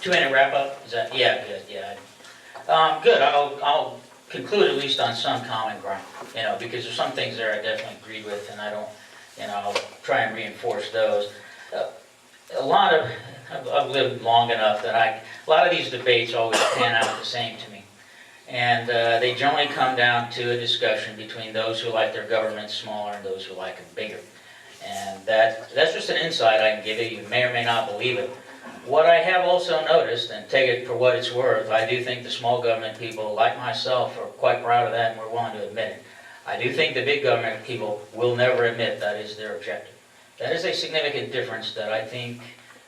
2-minute wrap up, is that, yeah, good, yeah. Good, I'll conclude at least on some common ground, because there's some things there I definitely agreed with, and I don't, I'll try and reinforce those. I've lived long enough that a lot of these debates always pan out the same to me. And they generally come down to a discussion between those who like their government smaller and those who like them bigger. And that's just an insight I can give you. You may or may not believe it. What I have also noticed, and take it for what it's worth, I do think the small government people, like myself, are quite proud of that and we're willing to admit it. I do think the big government people will never admit that is their objective. That is a significant difference that I think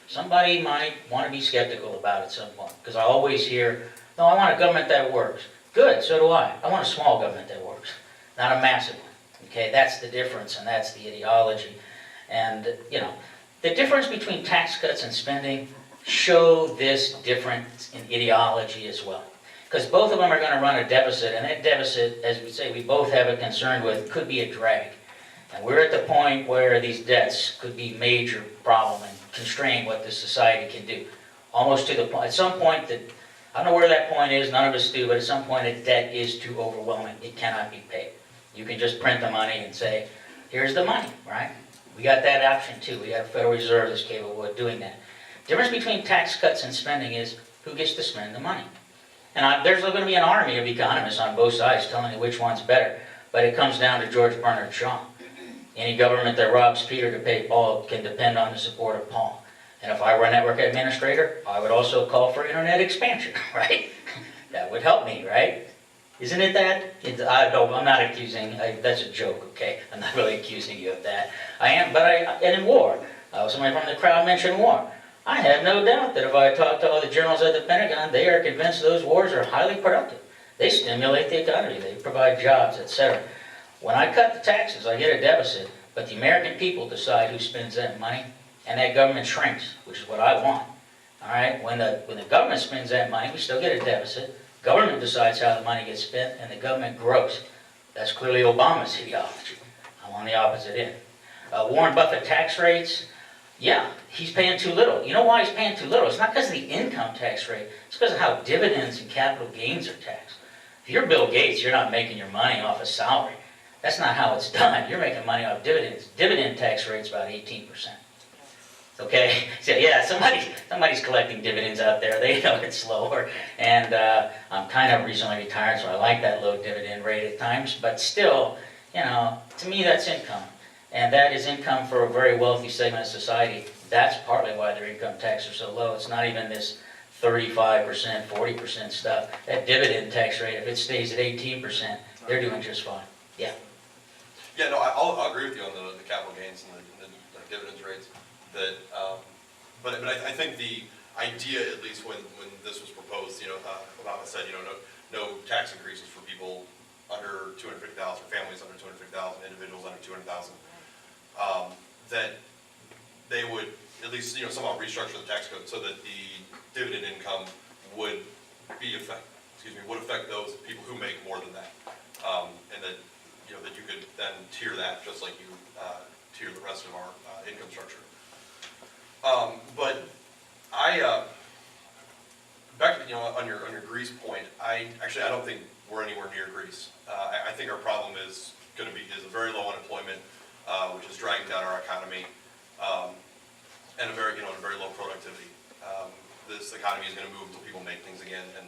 somebody might want to be skeptical about at some point. Because I always hear, no, I want a government that works. Good, so do I. I want a small government that works, not a massive one. Okay, that's the difference and that's the ideology. And, the difference between tax cuts and spending show this difference in ideology as well. Because both of them are going to run a deficit, and that deficit, as we say, we both have a concern with, could be a drag. And we're at the point where these debts could be a major problem and constrain what this society can do. Almost to the point, at some point that, I don't know where that point is, none of us do, but at some point the debt is too overwhelming. It cannot be paid. You can just print the money and say, here's the money, right? We got that option too. We have a Federal Reserve that's capable of doing that. The difference between tax cuts and spending is who gets to spend the money. And there's going to be an army of economists on both sides telling you which one's better, but it comes down to George Bernard Shaw. Any government that robs Peter to pay Paul can depend on the support of Paul. And if I were a network administrator, I would also call for internet expansion, right? That would help me, right? Isn't it that? I'm not accusing, that's a joke, okay? I'm not really accusing you of that. I am, and in war, somebody from the crowd mentioned war. I have no doubt that if I talk to all the generals at the Pentagon, they are convinced those wars are highly productive. They stimulate the economy, they provide jobs, etc. When I cut the taxes, I get a deficit, but the American people decide who spends that money, and that government shrinks, which is what I want. All right? When the government spends that money, we still get a deficit. Government decides how the money gets spent, and the government grows. That's clearly Obama's ideology. I'm on the opposite end. Warren Buffett tax rates, yeah, he's paying too little. You know why he's paying too little? It's not because of the income tax rate. It's because of how dividends and capital gains are taxed. If you're Bill Gates, you're not making your money off a salary. That's not how it's done. You're making money off dividends. Dividend tax rate's about 18%. Okay, so yeah, somebody's collecting dividends out there. They know it's lower, and I'm kind of recently retired, so I like that low dividend rate at times. But still, to me, that's income, and that is income for a very wealthy segment of society. That's partly why their income taxes are so low. It's not even this 35%, 40% stuff. That dividend tax rate, if it stays at 18%, they're doing just fine. Yeah. Yeah, no, I'll agree with you on the capital gains and the dividends rates. But I think the idea, at least when this was proposed, Obama said, no tax increases for people under 250,000, families under 250,000, individuals under 200,000, that they would at least, somehow restructure the tax code so that the dividend income would affect those people who make more than that, and that, that you could then tier that just like you tier the rest of our income structure. But back on your Greece point, I don't think we're anywhere near Greece. I think our problem is a very low unemployment, which is dragging down our economy, and a very low productivity. This economy is going to move until people make things again, and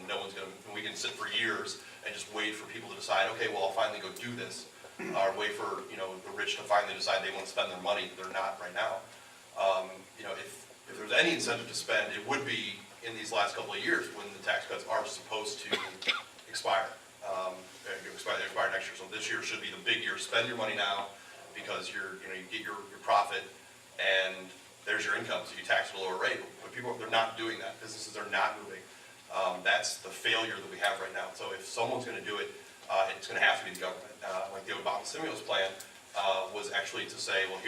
we can sit for years and just wait for people to decide, okay, well, I'll finally go do this, or wait for the rich to finally decide they want to spend their money. They're not right now. If there's any incentive to spend, it would be in these last couple of years when the tax cuts are supposed to expire. They expire next year. So this year should be the big year. Spend your money now because you get your profit and there's your income. So you tax at a lower rate. But they're not doing that. Businesses are not moving. That's the failure that we have right now. So if someone's going to do it, it's going to have to be the government. Like the Obama stimulus plan was actually to say, well,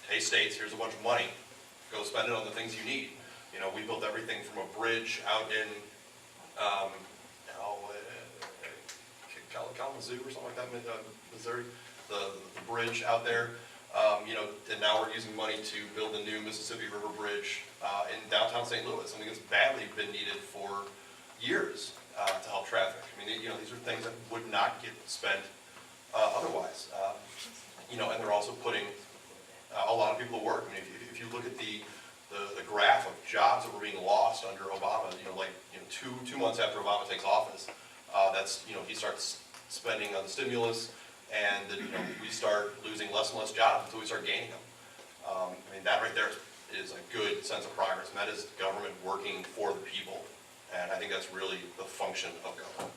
hey states, here's a bunch of money. Go spend it on the things you need. We built everything from a bridge out in Kalamazoo or something like that, Missouri. The bridge out there And now we're using money to build the new Mississippi River Bridge in downtown St. Louis, something that's badly been needed for years to help traffic. I mean, these are things that would not get spent otherwise. And they're also putting a lot of people to work. I mean, if you look at the graph of jobs that were being lost under Obama, two months after Obama takes office, he starts spending on the stimulus, and we start losing less and less jobs until we start gaining them. That right there is a good sense of progress, and that is government working for the people, and I think that's really the function of government.